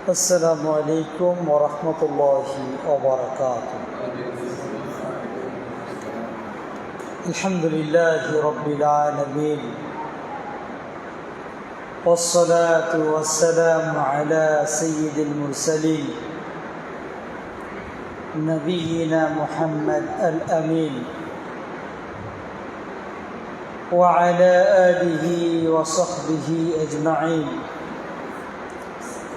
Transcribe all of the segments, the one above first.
السلام عليكم ورحمة الله وبركاته. الحمد لله رب العالمين، والصلاة والسلام على سيد المرسلين نبينا محمد الأمين وعلى آله وصحبه أجمعين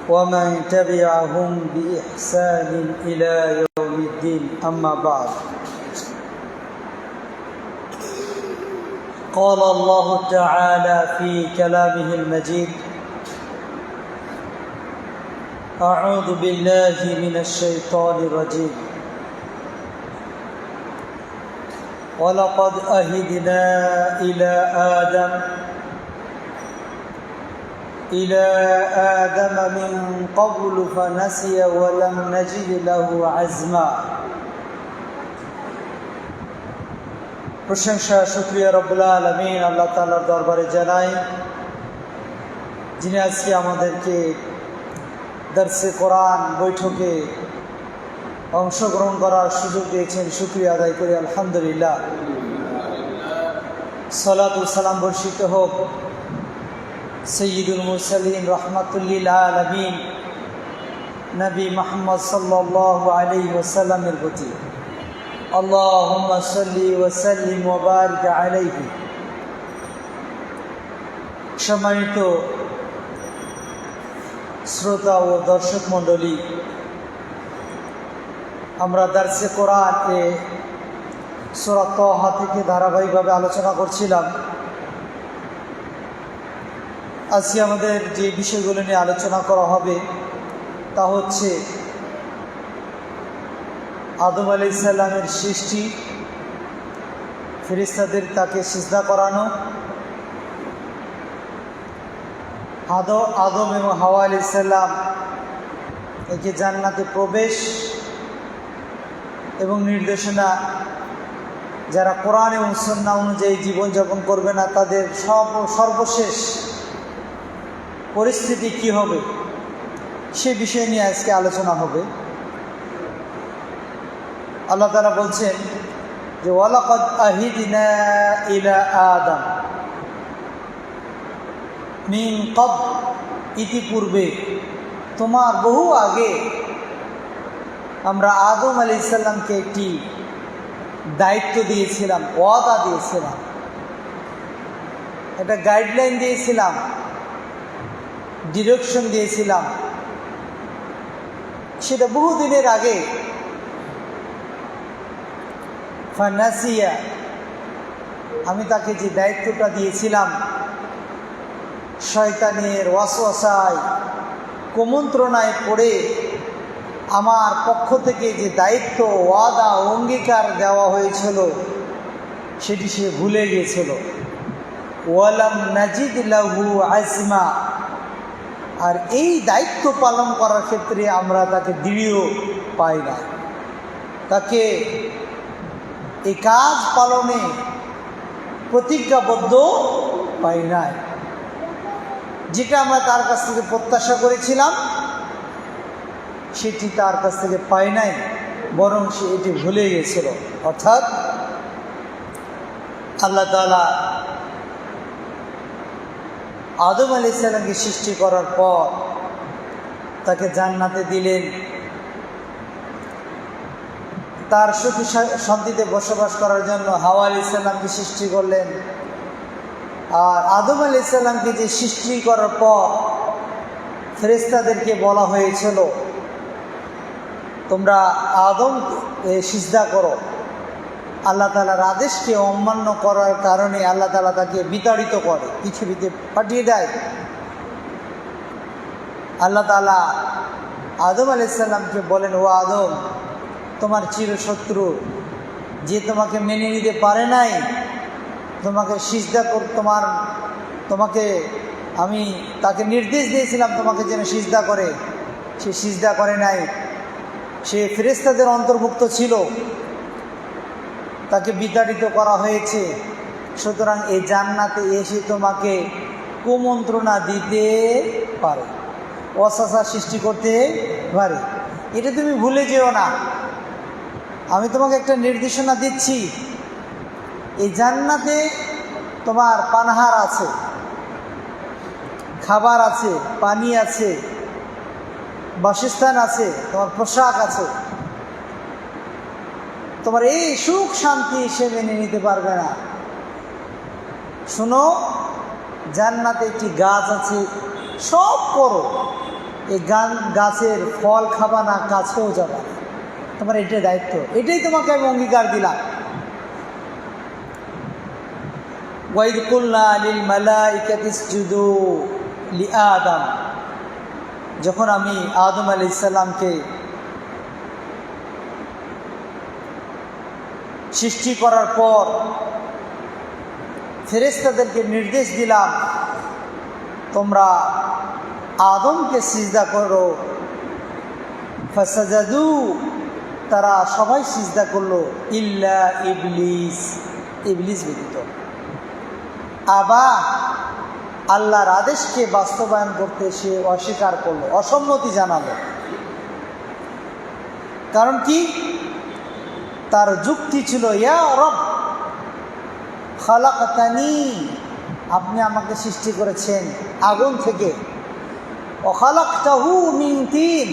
ومن تبعهم بإحسان إلى يوم الدين. أما بعد، قال الله تعالى في كلامه المجيد: أعوذ بالله من الشيطان الرجيم. ولقد أهدنا إلى آدم من قبل فنسي ولم نجد له عزما. প্রশংসা শুকরিয়া রব্বুল আলামিন আল্লাহ তাআলার দরবারে জানাই, যিনি আজকে আমাদেরকে দরসে কোরআন বৈঠকে অংশগ্রহণ করার সুযোগ দিয়েছেন। শুকরিয়া আদায় করি আলহামদুলিল্লাহ। সালাত ও সালাম বর্ষিত হোক সৈয়দুল মুরসালিন রহমাতুল্লিল আলামিন নবী মুহাম্মদ সাল্লাল্লাহু আলাইহি ওয়াসাল্লামের প্রতি। আল্লাহুম্মা সাল্লি ওয়া সাল্লিম ওয়া বারিক আলাইহি। সম্মানিত শ্রোতা ও দর্শক মণ্ডলী, আমরা দারসে কোরআন সূরা তাহা থেকে ধারাবাহিকভাবে আলোচনা করছিলাম। আজকে আমাদের যে বিষয়গুলো নিয়ে আলোচনা করা হবে তা হচ্ছে আদম আলাইহিস সালামের সৃষ্টি, ফেরেশতাদের তাকে সিজদা করানো, আদম এবং হাওয়া আলাইহিস সালাম একে জান্নাতে প্রবেশ এবং নির্দেশনা, যারা কোরআন এবং সুন্নাহ অনুযায়ী জীবনযাপন করবে না তাদের সর্বশেষ পরিস্থিতি কি হবে সে বিষয় নিয়ে আজকে আলোচনা হবে। আল্লাহ তাআলা বলছেন যে ওয়ালাকাদ আহিদনা ইলা আদম মিন ক্বাবল, ইতিপূর্বে তোমার বহু আগে আমরা আদম আলাইহিস সালামকে একটি দায়িত্ব দিয়েছিলাম, ওয়াদা দিয়েছিলাম, একটা গাইডলাইন দিয়েছিলাম, ডিরেকশন দিয়েছিলাম। সেটা বহুদিনের আগে। ফানাসিয়া, আমি তাকে যে দায়িত্বটা দিয়েছিলাম, শয়তানের ওয়াসওয়াসায় কুমন্ত্রণায় পড়ে আমার পক্ষ থেকে যে দায়িত্ব, ওয়াদা, অঙ্গীকার দেওয়া হয়েছিল সেটি সে ভুলে গিয়েছিল। ওয়ালাম নাজিদ লাহু আজমা, আর এই দায়িত্ব পালন করার ক্ষেত্রে আমরা তাকে দৃঢ় পাই না, তাকে এই কাজ পালনে প্রতিজ্ঞাবদ্ধ পাই নাই। যেটা আমরা তার কাছ থেকে প্রত্যাশা করেছিলাম সেটি তার কাছ থেকে পাই নাই, বরং সে এটি ভুলে গিয়েছিল। অর্থাৎ আল্লাহ তাআলা আদম আলাইহিস সালামকে সৃষ্টি করার পর তাকে জান্নাতে দিলেন, তার সুখী শান্তিতে বসবাস করার জন্য হাওয়া আলাইহিস সালামকে সৃষ্টি করলেন। আর আদম আলাইহিস সালামকে যে সৃষ্টি করার পর ফেরেশতাদেরকে বলা হয়েছিল তোমরা আদমকে সিজদা করো, আল্লাহ তাআলার আদেশকে অমান্য করার কারণে আল্লাহ তাআলা তাকে বিতাড়িত করে, পৃথিবীতে পাঠিয়ে দেয়। আল্লাহ তাআলা আদম আলাইহিস সালামকে বলেন, ও আদম, তোমার চিরশত্রু যে তোমাকে মেনে নিতে পারে নাই, তোমাকে সিজদা তোমাকে আমি তাকে নির্দেশ দিয়েছিলাম তোমাকে যেন সিজদা করে, সে সিজদা করে নাই, সে ফেরেশতাদের অন্তর্ভুক্ত ছিল, তাকে বিতাড়িত করা হয়েছে। সুতরাং এই জান্নাতে এসে তোমাকে কুমন্ত্রণা দিতে পারে। ওয়াসওয়াসা সৃষ্টি করতে পারে। এটা তুমি ভুলে যেও না। আমি তোমাকে একটা নির্দেশনা দিচ্ছি, এই জান্নাতে তোমার পানাহার আছে, খাবার আছে, পানি আছে, বাসস্থান আছে, তোমার পোশাক আছে। তোমার এই সুখ শান্তি সে মেনে নিতে পারবে না। শোনো, জান্নাতে একটি গাছ আছে, সব করো, এই গাছের ফল খাবা না, কাছেও যাবা না। তোমার এটাই দায়িত্ব, এটাই তোমাকে আমি অঙ্গীকার দিলাম। ওয়াইদ কুলনা লিল মালাইকাতি ইসজুদু লিআদম, যখন আমি আদম আলাইহিস সালামকে সৃষ্টি করার পর ফেরেশতাদেরকে নির্দেশ দিলাম, তোমরা আদমকে সিজদা করো। ফাসাজাদু, তারা সবাই সিজদা করলো, ইল্লা ইবলিস, ইবলিস ব্যতীত। আবা, আল্লাহর আদেশকে বাস্তবায়ন করতে সে অস্বীকার করলো, অসম্মতি জানালো। কারণ কি? তার যুক্তি ছিল, ইয়া রব খালাকতানি, আপনি আমাকে সৃষ্টি করেছেন আগুন থেকে, ও খালাকতাহু মিন তিন,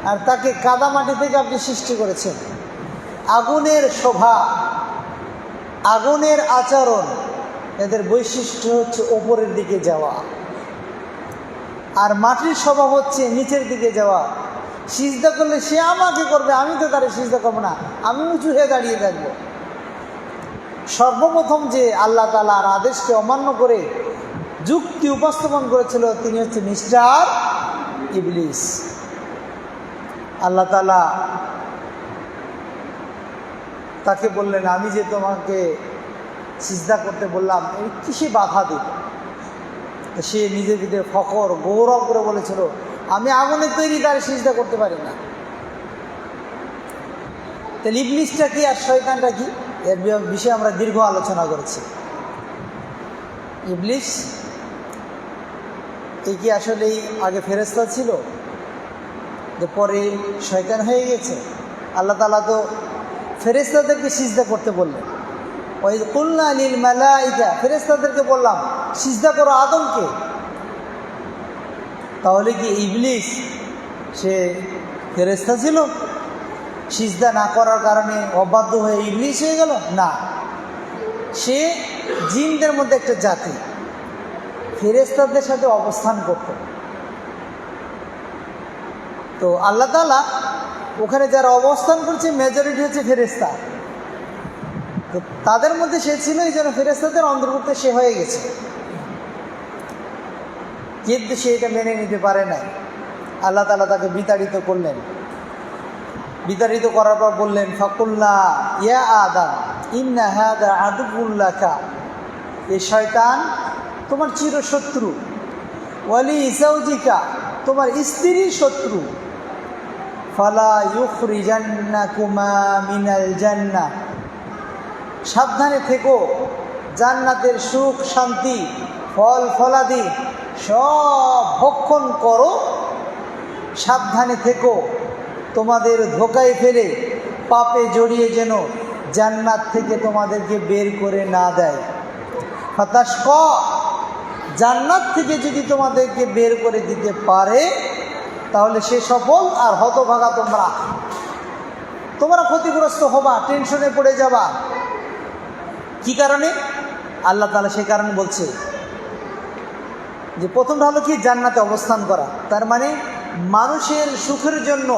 আর তাকে কাদামাটি থেকে আপনি সৃষ্টি করেছেন। আগুনের শোভা, আগুনের আচরণ, এদের বৈশিষ্ট্য হচ্ছে ওপরের দিকে যাওয়া, আর মাটির স্বভাব হচ্ছে নিচের দিকে যাওয়া। সিজদা করলে সে আমাকে করবে, আমি তো তারে সিজদা করবো না, আমি উঁচু হয়ে দাঁড়িয়ে থাকবো। সর্বপ্রথম যে আল্লাহ তাআলার আদেশকে অমান্য করে যুক্তি উপস্থাপন করেছিল, তিনি হচ্ছে মিস্টার ইবলিস। আল্লাহ তাআলা তাকে বললেন, আমি যে তোমাকে সিজদা করতে বললাম, এই কিসে বাধা দিল? সে নিজের ভিতরে ফখর গৌরব করে বলেছিল, আমি আগুনের তৈরি তার সিজদা করতে পারি না। তাহলে ইবলিসটা কি আর শয়তানটা কি, এর বিষয়ে আমরা দীর্ঘ আলোচনা করেছি। ইবলিস এই কি আসলেই আগে ফেরেশতা ছিল, যে পরে শয়তান হয়ে গেছে? আল্লাহ তাআলা তো ফেরেশতাদেরকে সিজদা করতে বললেন, ওয়াইদ কুলনা লিল মালাইকা, ফেরেশতাদেরকে বললাম সিজদা করো আদমকে। তাহলে কি ইবলিস সে ফেরেশতা ছিল? সিজদা না করার কারণে অবাধ্য হয়ে ইবলিস হয়ে গেল? না, সে জিনদের মধ্যে একটা জাতি, ফেরেশতাদের সাথে অবস্থান করত। তো আল্লাহ তাআলা ওখানে যারা অবস্থান করছে মেজরিটি হচ্ছে ফেরেশতা, তো তাদের মধ্যে সে ছিল, এই জন্য ফেরেশতাদের অন্তর্ভুক্ত সে হয়ে গেছে। কিন্তু সে এটা মেনে নিতে পারে নাই। আল্লাহ তাআলা তাকে বিতাড়িত করলেন। বিতাড়িত করার পর বললেন, ফাকুল্লা ইয়া আদম ইন্না হাযা আদুউল লাকা, এই শয়তান তোমার চিরশত্রু, ওয়ালি যাওজিকা, তোমার স্ত্রীর শত্রু, ফালা ইউখরিজান্নাকুমা মিনাল জান্নাহ, সাবধানে থেকো, জান্নাতের সুখ শান্তি ফল ফলাদি সব ভক্ষণ করো, সাবধানে থেকো, তোমাদের ধোকায় ফেলে পাপে জড়িয়ে যেন জান্নাত থেকে তোমাদেরকে বের করে না দেয়। ফাতাশকা, জান্নাত থেকে যদি তোমাদেরকে বের করে দিতে পারে তাহলে সে সফল, আর হতভাগা তোমরা ক্ষতিগ্রস্ত হবা, টেনশনে পড়ে যাবা। কি কারণে? আল্লাহ তাআলা সে কারণে বলছে যে প্রথমটা হলো কি, জান্নাতে অবস্থান করা। তার মানে মানুষের সুখের জন্য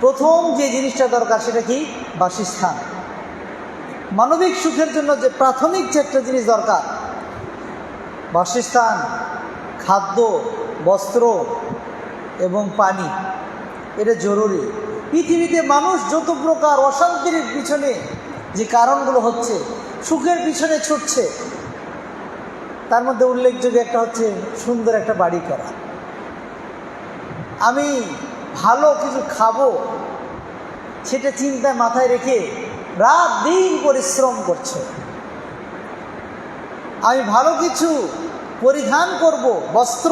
প্রথম যে জিনিসটা দরকার সেটা কি? বাসস্থান। মানবিক সুখের জন্য যে প্রাথমিক যে একটা জিনিস দরকার, বাসস্থান, খাদ্য, বস্ত্র এবং পানি, এটা জরুরি। পৃথিবীতে মানুষ যত প্রকার অশান্তির পিছনে যে কারণগুলো হচ্ছে, সুখের পিছনে ছুটছে, তার মধ্যে উল্লেখযোগ্য একটা হচ্ছে সুন্দর একটা বাড়ি করা। আমি ভালো কিছু খাবো সেটা চিন্তায় মাথায় রেখে রাত দিন পরিশ্রম করছে। আমি ভালো কিছু পরিধান করব, বস্ত্র,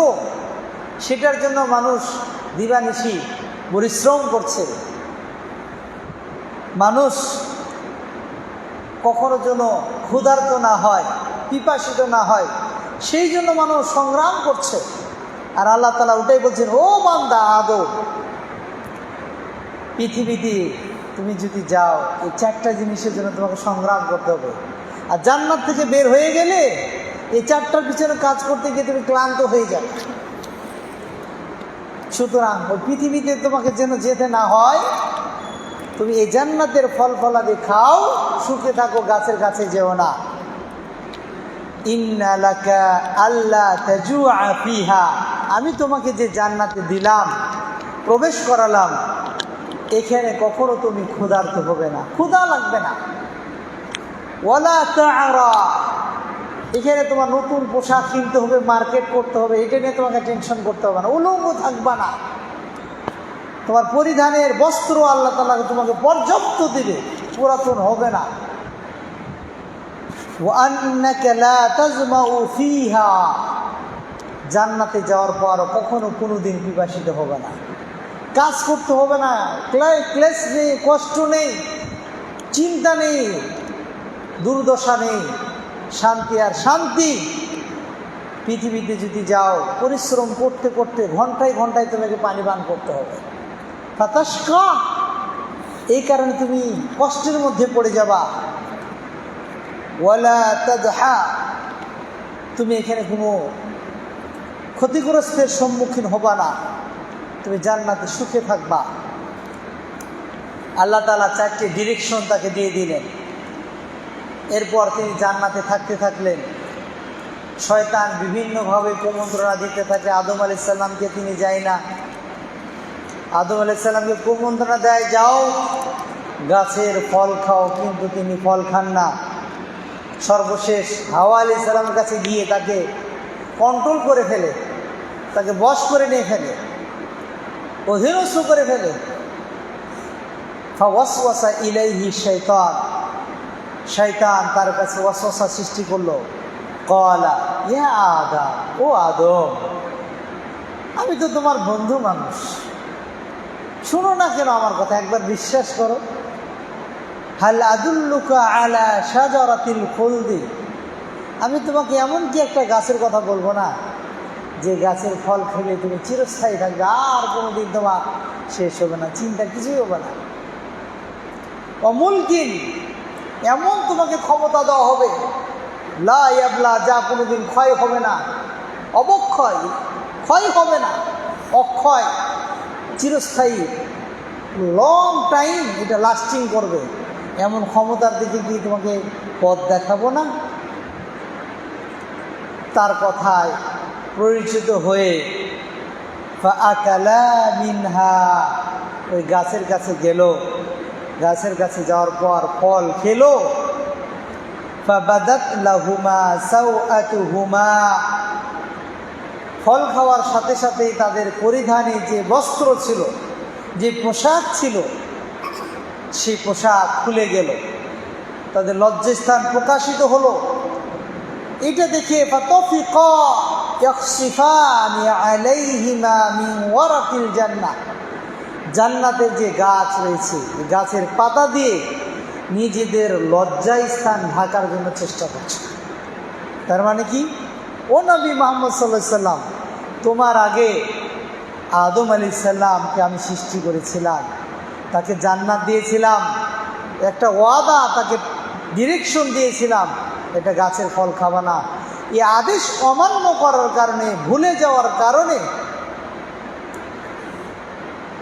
সেটার জন্য মানুষ দিবানিশি পরিশ্রম করছে। মানুষ কখনো যেন ক্ষুধার্ত না হয়, পিপাসিত না হয়, সেই জন্য মানুষ সংগ্রাম করছে। আর আল্লাহ তাআলা ওটাই বলছেন, ও বান্দা আদম, পৃথিবীতে তুমি যদি যাও এই 4টা জিনিসের জন্য তোমাকে সংগ্রাম করতে হবে। আর জান্নাত থেকে বের হয়ে গেলে এই 4টার পিছনে কাজ করতে গিয়ে তুমি ক্লান্ত হয়ে যাবে। সুতরাং ওই পৃথিবীতে তোমাকে যেন যেতে না হয়, তুমি এই জান্নাতের ফল ফলাদি খাও, সুখে থাকো, গাছের কাছে যেও না। ইন্না লাকা আল্লা তাজুআ ফিহা, আমি তোমাকে যে জান্নাতে দিলাম, প্রবেশ করালাম, এখানে কখনো তুমি ক্ষুধার্ত হবে না, ক্ষুধা লাগবে না। ওয়ালা তা'রা, এখানে তোমার নতুন পোশাক কিনতে হবে, মার্কেট করতে হবে, এটা নিয়ে তোমাকে টেনশন করতে হবে না। উলঙ্গ থাকবা না, তোমার পরিধানের বস্ত্র আল্লাহ তাআলা তোমাকে পর্যাপ্ত দিবে, পুরাতন হবে না। ওয়া আন্নাকা লা তাজমাউ ফিহা, জান্নাতে যাওয়ার পর কখনো কোনোদিন পিপাসিত হবে না, কাজ করতে হবে না, ক্লেশ নেই, কষ্ট নেই, চিন্তা নেই, দুর্দশা নেই, শান্তি আর শান্তি। পৃথিবীতে যদি যাও পরিশ্রম করতে করতে ঘন্টায় ঘন্টায় তোমাকে পানি পান করতে হবে, ফাতাশকা, এই কারণে তুমি কষ্টের মধ্যে পড়ে যাবা। ওয়ালা তাদহা, তুমি এখানে কোনো ক্ষতিগ্রস্তের সম্মুখীন হবা না, তুমি জান্নাতে সুখে থাকবা। আল্লাহ তাআলা 4টি ডিরেকশন তাকে দিয়ে দিলেন। এরপর তিনি জান্নাতে থাকতে থাকলেন। শয়তান বিভিন্নভাবে কুমন্ত্রণা দিতে থাকে আদম আলাইহিস সালামকে, তিনি যায় না। আদম আলাইহিস সালামকে কুমন্ত্রণা দেয়, যাও গাছের ফল খাও, কিন্তু তিনি ফল খান না। সর্বশেষ হাওয়া আলাইহিস সালামের কাছে গিয়ে তাকে কন্ট্রোল করে ফেলে, তাকে বশ করে নিয়ে ফেলে, অধীনস্থ করে ফেলে। ফাওয়াসওয়াসা ইলাইহি শাইতান, শয়তান তার কাছে ওয়াসওয়াসা সৃষ্টি করলো। ক্বালা ইয়া আদম, ও আদম, আমি তো তোমার বন্ধু মানুষ, শুনো না কেন আমার কথা, একবার বিশ্বাস করো। হাল আদুল্লুকা আলা শাজারাতিল খুলদি, আমি তোমাকে এমন কি একটা গাছের কথা বলবো না যে গাছের ফল খেলে তুমি চিরস্থায়ী থাকবে, আর কোনোদিন তোমার শেষ হবে না, চিন্তা কিছুই হবে না। অমুলকিন, এমন তোমাকে ক্ষমতা দেওয়া হবে, লা ইয়াবলা, যা কোনোদিন ক্ষয় হবে না, অবক্ষয়, ক্ষয় হবে না, অক্ষয়, চিরস্থায়ী, লং টাইম এটা লাস্টিং করবে, এমন ক্ষমতার দিকে কি তোমাকে পথ দেখাবো না? তার কথায় পরিচিত হয়ে ফাআকালা মিনহা, ওই গাছের কাছে গেল, গাছের কাছে যাওয়ার পর ফল খেলো। ফাবাদাত লাহুমা সাওআতুহুমা, ফল খাওয়ার সাথে সাথেই তাদের পরিধানে যে বস্ত্র ছিল, যে পোশাক ছিল, সেই পোশাক খুলে গেল, তাদের লজ্জাস্থান প্রকাশিত হলো। এটা দেখে ফাতাফিকা ইয়াখসিফানি আলাইহিমা মিন ওয়ারাকিল জান্নাহ, জান্নাতের যে গাছ রয়েছে এই গাছের পাতা দিয়ে নিজেদের লজ্জায় স্থান ঢাকার জন্য চেষ্টা করছে। তার মানে কি, ও নবী মুহাম্মদ সাল্লাল্লাহু আলাইহি সাল্লাম, তোমার আগে আদম আলাইহিস সালামকে আমি সৃষ্টি করেছিলাম, তাকে জান্নাত দিয়েছিলাম, একটা ওয়াদা, তাকে ডিরেকশন দিয়েছিলাম, এটা গাছের ফল খাবা না। এই আদেশ অমান্য করার কারণে, ভুলে যাওয়ার কারণে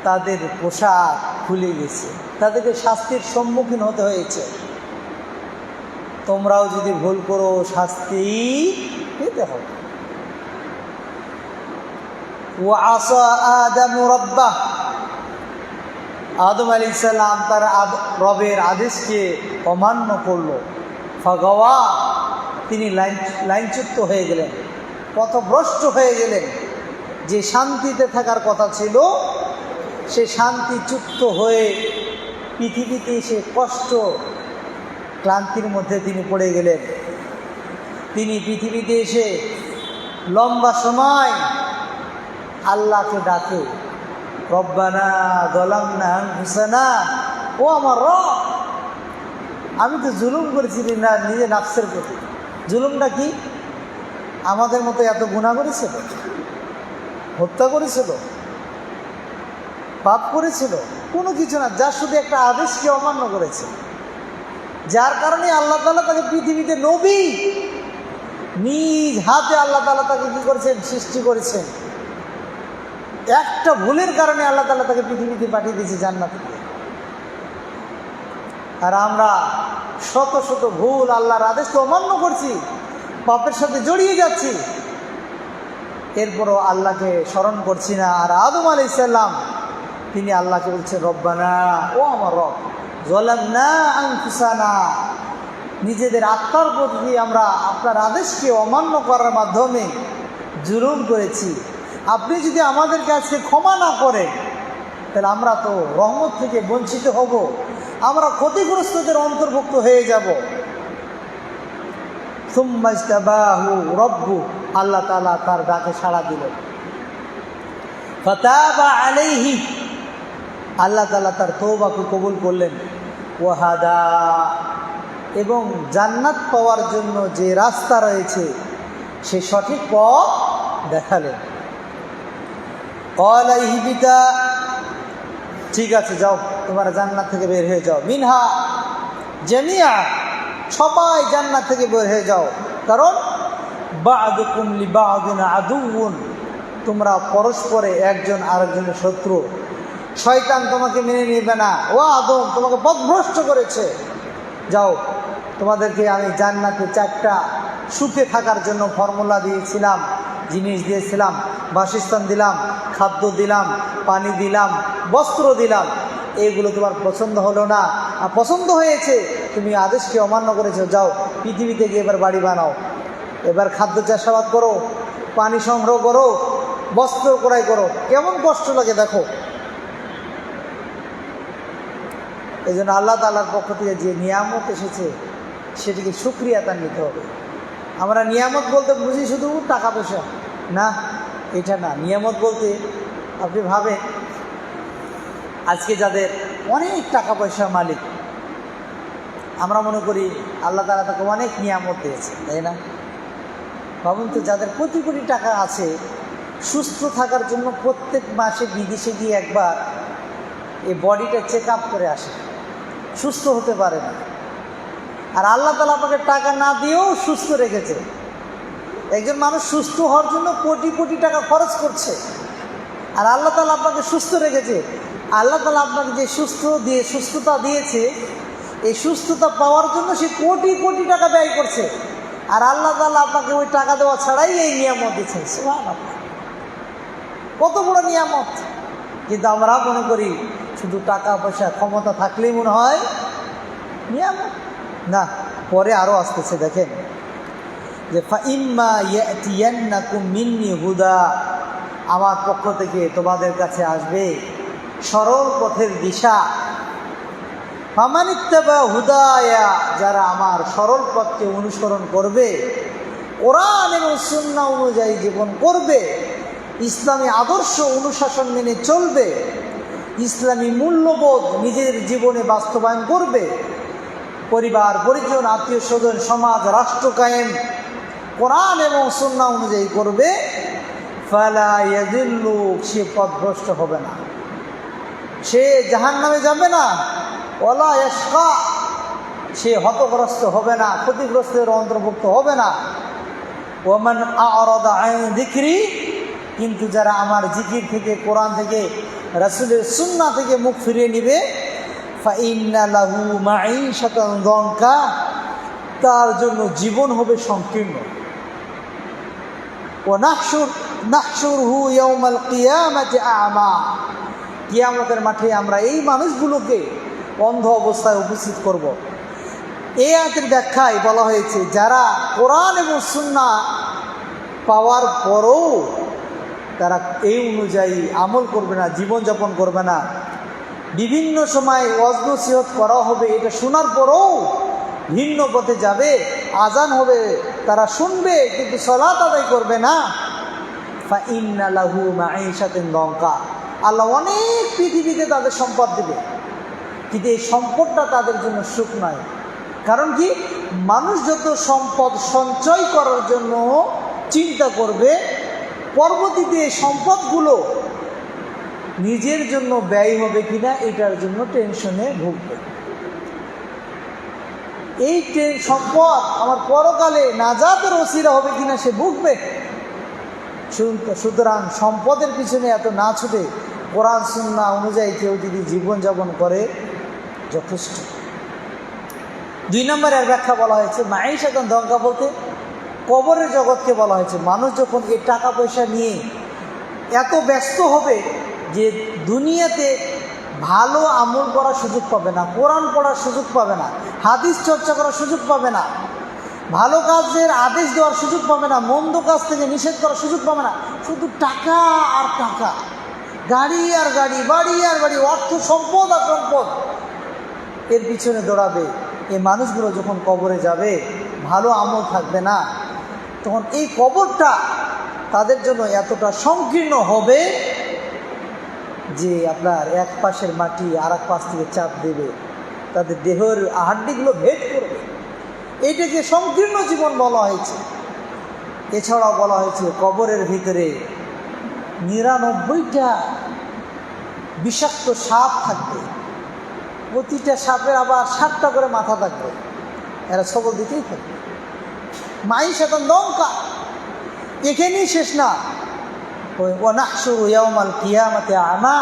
তাদের পোশাক খুলে গেছে, তাদেরকে শাস্তির সম্মুখীন হতে হয়েছে। তোমরাও যদি ভুল করো শাস্তি পেতে হবে। ওয়াসা আদম রাব্বাহ, আদম আলাইহিস সালাম তার রবের আদেশকে অমান্য করলো। ফাগাওয়া, তিনি লাইনচ্যুত হয়ে গেলেন, পথভ্রষ্ট হয়ে গেলেন। যে শান্তিতে থাকার কথা ছিল সে শান্তিচ্যুত হয়ে পৃথিবীতে সে কষ্ট ক্লান্তির মধ্যে তিনি পড়ে গেলেন। তিনি পৃথিবীতে এসে লম্বা সময় আল্লাহকে ডাকে, রব্বানা যালামনা আনফুসানা, ও আমার রব, আমি তো জুলুম করেছি না নিজে নাফসের প্রতি। জুলুমটা কি? আমাদের মতো এত গুনাহ করেছিল, হত্যা করেছিল, পাপ করেছিল? কোনো কিছু না, যা শুধু একটা আদেশকে অমান্য করেছে, যার কারণে আল্লাহ তাআলা তাকে পৃথিবীতে নবী, নিজ হাতে আল্লাহ তাআলা তাকে কী করেছেন? সৃষ্টি করেছেন। একটা ভুলের কারণে আল্লাহ তাআলা তাকে পৃথিবীতে পাঠিয়ে দিয়েছে জান্নাত থেকে। আর আমরা শত শত ভুল, আল্লাহর আদেশ তো অমান্য করছি, পাপের সাথে জড়িয়ে যাচ্ছি, এরপরও আল্লাহকে স্মরণ করছি না। আর আদম আলাইহিস সালাম তিনি আল্লাহকে বলছেন, রব্বানা, ও আমার রব, যালামনা আনফুসানা, নিজেদের আত্মার প্রতি আমরা আপনার আদেশকে অমান্য করার মাধ্যমে জুলুম করেছি। আপনি যদি আমাদের কাছে ক্ষমা না করেন তাহলে আমরা তো রহমত থেকে বঞ্চিত হব, আমরা ক্ষতিগ্রস্তদের অন্তর্ভুক্ত হয়ে যাব। সুম্মা ইজতাবাহু রব্বু, আল্লাহ তাআলা তার ডাকে সাড়া দিলেন। ফাতাবা আলাইহি, আল্লাহ তাআলা তার তওবাকে কবুল করলেন। ওয়াহাদা, এবং জান্নাত পাওয়ার জন্য যে রাস্তা রয়েছে সে সঠিক পথ দেখালেন। ক্বালা ইহবিতা, ঠিক আছে যাও, তোমরা জান্নাত থেকে বের হয়ে যাও। মিনহা জামিয়া, সবাই জান্নাত থেকে বের হয়ে যাও, কারণ বা'দুকুম লিবা'দিন আদুউন, তোমরা পরস্পরে একজন আরেকজনের শত্রু। শয়তান তোমাকে মেনে নেবে না, ও আদম তোমাকে পথভ্রষ্ট করেছে। যাও, তোমাদেরকে আমি জান্নাতে 4টা সুখে থাকার জন্য ফর্মুলা দিয়েছিলাম, জিনিস দিয়েছিলাম, বাসস্থান দিলাম, খাদ্য দিলাম, পানি দিলাম, বস্ত্র দিলাম। এইগুলো তোমার পছন্দ হলো না, আর পছন্দ হয়েছে, তুমি আদেশকে অমান্য করেছো। যাও, পৃথিবীতে গিয়ে এবার বাড়ি বানাও, এবার খাদ্য চাষাবাদ করো, পানি সংগ্রহ করো, বস্ত্র ক্রয় করো। কেমন কষ্ট লাগে দেখো। এই জন্য আল্লাহ তাআলার পক্ষ থেকে যে নিয়ামত এসেছে সেটিকে শুকরিয়া তার নিতে হবে। আমরা নিয়ামত বলতে বুঝি শুধু টাকা পয়সা, না, এটা না। নিয়ামত বলতে আপনি ভাবেন, আজকে যাদের অনেক টাকা পয়সার মালিক, আমরা মনে করি আল্লাহ তাআলা তাকে অনেক নিয়ামত দিয়েছে, তাই না? ভাবুন তো, যাদের কোটি কোটি টাকা আছে, সুস্থ থাকার জন্য প্রত্যেক মাসে বিদেশে গিয়ে একবার এই বডিটা চেক আপ করে আসে, সুস্থ হতে পারে না। আর আল্লাহ তাআলা আপনাকে টাকা না দিয়েও সুস্থ রেখেছে। একজন মানুষ সুস্থ হওয়ার জন্য কোটি কোটি টাকা খরচ করছে, আর আল্লাহ তাআলা আপনাকে সুস্থ রেখেছে। আল্লাহ তাআলা আপনাকে যে সুস্থতা দিয়েছে, এই সুস্থতা পাওয়ার জন্য সে কোটি কোটি টাকা ব্যয় করছে, আর আল্লাহ তাআলা আপনাকে ওই টাকা দেওয়া ছাড়াই এই নিয়ামত দিচ্ছেন। সুবহানাল্লাহ, কত বড় নিয়ামত! কিন্তু আমরা মনে করি শুধু টাকা পয়সা ক্ষমতা থাকলেই মনে হয় নিয়ামত। না, পরে আরও আসতেছে, দেখেন যে ফাইম্মা ইয়াতিয়ান্নাকুম মিন্নি হুদা, আমার পক্ষ থেকে তোমাদের কাছে আসবে সরল পথের দিশা। ফামানিত্তাবা হুদায়া, যারা আমার সরল পথকে অনুসরণ করবে, কোরআন এবং সুন্নাহ অনুযায়ী জীবন করবে, ইসলামী আদর্শ অনুশাসন মেনে চলবে, ইসলামী মূল্যবোধ নিজের জীবনে বাস্তবায়ন করবে, পরিবার পরিজন আত্মীয় স্বজন সমাজ রাষ্ট্র কায়েম কোরআন এবং সুন্নাহ অনুযায়ী করবে, ফালা ইয়াযিল্লু, সে পথভ্রষ্ট হবে না, সে জাহান্নামে যাবে না, ওয়ালা ইয়াশকা, সে হতগ্রস্ত হবে না, ক্ষতিগ্রস্তের অন্তর্ভুক্ত হবে না। ওয়ামান আ'রাদা আন যিকরি, কিন্তু যারা আমার জিকির থেকে, কোরআন থেকে, রাসূলের সুন্নাহ থেকে মুখ ফিরিয়ে নেবে, ফাইন্না লাহু মাঈশাতান যানকা, তার জন্য জীবন হবে সংকীর্ণ। ওয়া নাহশুরহু ইয়াওমাল কিয়ামাতি আ'মা, কিয়ামতের মাঠে আমরা এই মানুষগুলোকে অন্ধ অবস্থায় উপস্থিত করব। এই আয়াতের ব্যাখ্যায় বলা হয়েছে, যারা কোরআন এবং সুন্নাহ পাওয়ার পরও তারা এই অনুযায়ী আমল করবে না, জীবনযাপন করবে না, বিভিন্ন সময় ওয়াজ নসিহত করা হবে, এটা শোনার পরও ভিন্ন পথে যাবে, আজান হবে, তারা শুনবে কিন্তু সালাত আদায় করবে না, ফাইন্না লাহু মাঈশাতান দনকা। আল্লাহ অনেক পৃথিবীতে তাদের সম্পদ দেবে, কিন্তু এই সম্পদটা তাদের জন্য সুখ নয়। কারণ কি, মানুষ যত সম্পদ সঞ্চয় করার জন্য চিন্তা করবে, পরবর্তীতে এই সম্পদগুলো নিজের জন্য ব্যয় হবে কিনা এটার জন্য টেনশনে ভুগবে। এই সম্পদ আমার পরকালে নাজাতের ওসিলা হবে কিনা সে ভুগবে। সুতরাং সম্পদের পিছনে এত না ছুটে কোরআন সুন্নাহ অনুযায়ী কেউ যদি জীবনযাপন করে যথেষ্ট। 2 নম্বরের ব্যাখ্যা বলা হয়েছে মাঈশাতান দনকা বলতে কবরের জগৎকে বলা হয়েছে। মানুষ যখন এই টাকা পয়সা নিয়ে এত ব্যস্ত হবে যে দুনিয়াতে ভালো আমল করার সুযোগ পাবে না, কোরআন পড়ার সুযোগ পাবে না, হাদিস চর্চা করার সুযোগ পাবে না, ভালো কাজের আদেশ দেওয়ার সুযোগ পাবে না, মন্দ কাজ থেকে নিষেধ করার সুযোগ পাবে না, শুধু টাকা আর টাকা, গাড়ি আর গাড়ি, বাড়ি আর বাড়ি, অর্থ সম্পদ আর সম্পদ, এর পিছনে দৌড়াবে। এই মানুষগুলো যখন কবরে যাবে, ভালো আমল থাকবে না, তখন এই কবরটা তাদের জন্য এতটা সংকীর্ণ হবে যে আপনার এক পাশের মাটি আর এক পাশ থেকে চাপ দেবে, তাদের দেহের হাড্ডিগুলো ভেদ করবে। এইটাকে সংকীর্ণ জীবন বলা হয়েছে। এছাড়াও বলা হয়েছে কবরের ভিতরে 99টা বিষাক্ত সাপ থাকবে, প্রতিটা সাপের আবার 7টা করে মাথা থাকবে, এরা সবল দিতেই থাকবে। মাঈশাতান দনকা এখানেই শেষ না, ওয়া নাহশুরু ইয়াওমাল কিয়ামাতি আমা,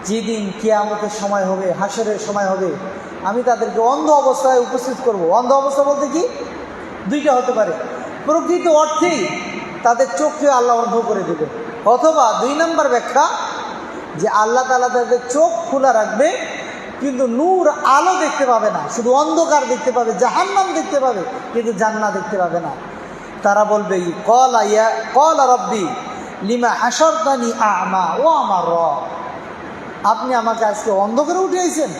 যেদিন কিয়ামতের সময় হবে, হাসরের সময় হবে, আমি তাদেরকে অন্ধ অবস্থায় উপস্থিত করব। অন্ধ অবস্থা বলতে কি, 2টা হতে পারে। প্রকৃত অর্থেই তাদের চোখকে আল্লাহ অন্ধ করে দেবে, অথবা 2 নম্বর ব্যাখ্যা যে আল্লাহ তাআলা তাদের চোখ খোলা রাখবে কিন্তু নূর আলো দেখতে পাবে না, শুধু অন্ধকার দেখতে পাবে, জাহান্নাম দেখতে পাবে কিন্তু জান্নাত দেখতে পাবে না। তারা বলবে ক্বালা রাব্বি লিমা হাশারতানি আ'মা, ও আমার রব, আপনি আমাকে আজকে অন্ধ করে উঠিয়েছেন,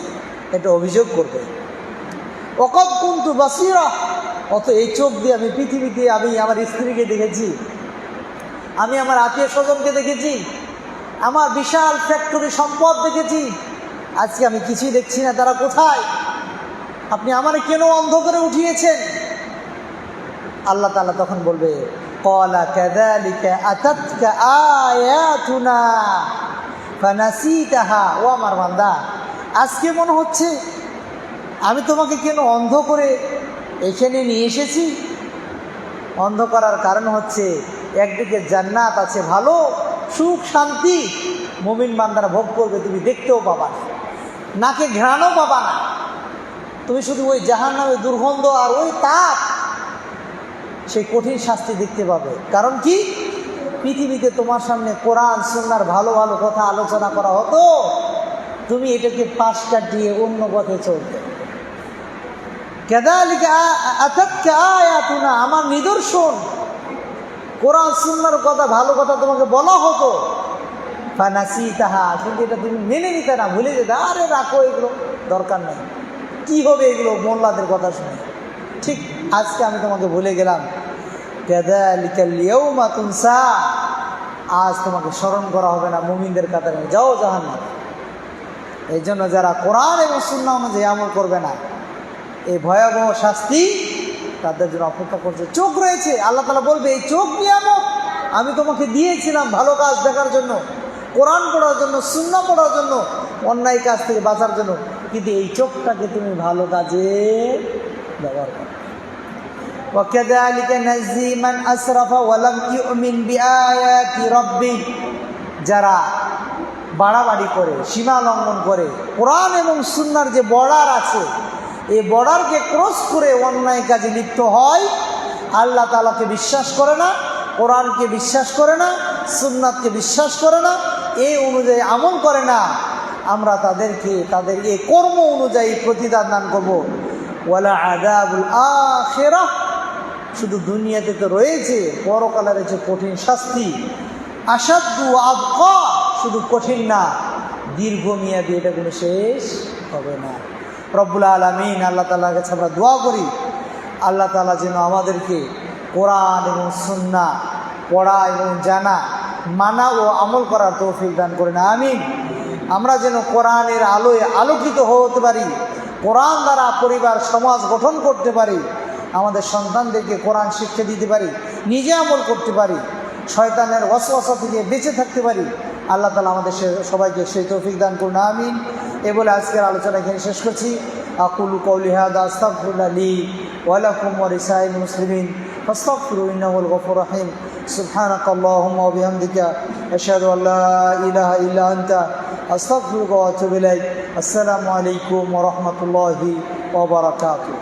এটা অভিযোগ করবে। ওয়াকাদ কুনতু বাসীরা, অত এই চোখ দিয়ে আমি পৃথিবীতে আমি আমার স্ত্রীকে দেখেছি, আমি আমার আত্মীয় স্বজনকে দেখেছি, আমার বিশাল ফ্যাক্টরি সম্পদ দেখেছি, আজকে আমি কিছুই দেখছি না, তারা কোথায়? আপনি আমারে কেন অন্ধ করে উঠিয়েছেন? আল্লাহ তাআলা তখন বলবে ক্বালা কাযালিকা আতাতকা আয়াতুনা ফানাসিতাহা, ও আমার বান্দা, আজকে মনে হচ্ছে আমি তোমাকে কেন অন্ধ করে এখানে নিয়ে এসেছি। অন্ধ করার কারণ হচ্ছে একদিকে জান্নাত আছে, ভালো সুখ শান্তি মুমিন বান্দারা ভোগ করবে, তুমি দেখতেও পাবা না, নাকে ঘ্রাণও পাবা না, তুমি শুধু ওই জাহান্নামের দুর্গন্ধ আর ওই তাপ, সেই কঠিন শাস্তি দেখতে পাবে। কারণ কি, পৃথিবীতে তোমার সামনে কোরআন সুন্নাহর ভালো ভালো কথা আলোচনা করা হতো, তুমি এটাকে পাশ কাটিয়ে অন্য পথে চলতে। কাযালিকা আতাতকা আয়াতুনা, আমার নিদর্শন কোরআন সুন্নাহর কথা ভালো কথা তোমাকে বলা হতো, ফানাসিতাহা, কিন্তু এটা তুমি মেনে নিতে না, ভুলে যেতে, আরে রাখো, এগুলো দরকার নেই, কি হবে এগুলো মোল্লাদের কথা শুনে। ঠিক আজকে আমি তোমাকে ভুলে গেলাম। কাযালিকাল ইয়াওমা তুনসা, আজ তোমাকে স্মরণ করা হবে না, মুমিনদের কাতারে যাও জাহান্নামে। এই জন্য যারা কোরআন এবং সুন্নাহ অনুযায়ী আমল করবে না, এই ভয়াবহ শাস্তি তাদের জন্য অপেক্ষা করছে। চোখ রয়েছে, আল্লাহ তাআলা বলবে এই চোখ নিয়ামত আমি তোমাকে দিয়েছিলাম ভালো কাজ দেখার জন্য, কোরআন পড়ার জন্য, সুন্নাহ পড়ার জন্য, অন্যায় কাজ থেকে বাঁচার জন্য, কিন্তু এই চোখটাকে তুমি ভালো কাজে ব্যবহার করো। وكذلك نجزي من أسرف ولم يؤمن بآيات ربه, যারা বাড়াবাড়ি করে, সীমা লঙ্ঘন করে, কোরআন এবং সুন্নাহর যে বর্ডার আছে এই বর্ডারকে ক্রস করে অন্যায় কাজে লিপ্ত হয়, আল্লাহ তাআলাকে বিশ্বাস করে না, কোরআনকে বিশ্বাস করে না, সুন্নাতকে বিশ্বাস করে না, এই অনুযায়ী আমল করে না, আমরা তাদেরকে তাদের এই কর্ম অনুযায়ী প্রতিদান দান করবো। ওয়ালা আযাবুল আখিরাহ, শুধু দুনিয়াতে তো রয়েছে, পরকালে রয়েছে কঠিন শাস্তি। আসাদ্দু আবকা, শুধু কঠিন না, দীর্ঘমেয়াদী, এটা কোনো শেষ হবে না। রব্বুল আলামিন আল্লাহ তাআলার কাছে আমরা দোয়া করি, আল্লাহ তাআলা যেন আমাদেরকে কোরআন এবং সুন্নাহ পড়া এবং জানা, মানা ও আমল করার তৌফিক দান করেন, আমিন। আমরা যেন কোরআনের আলোয় আলোকিত হতে পারি, কোরআন দ্বারা পরিবার সমাজ গঠন করতে পারি, আমাদের সন্তানদেরকে কোরআন শিক্ষা দিতে পারি, নিজে আমল করতে পারি, শয়তানের ওয়াসওয়াসা থেকে বেঁচে থাকতে পারি। আল্লাহ তাআলা আমাদের সবাইকে সেই তৌফিক দান করুন, আমিন। এ বলে আজকের আলোচনা এখানে শেষ করছি। আকুলু কওলি হাযা আস্তাগফিরুল্লাহ লি ওয়া লাকুম ওয়া লিসাইরিল মুসলিমিন ফাস্তাগফিরু ইন্নাহুল গফুরুর রহিম। সুবহানাকাল্লাহুম্মা ওয়া বিহামদিকা আশহাদু আল্লা ইলাহা ইল্লা আনতা আস্তাগফিরুকা ওয়া আতুবু ইলাইক। আসসালামু আলাইকুম ওয়া রাহমাতুল্লাহি ওয়া বারাকাতুহু।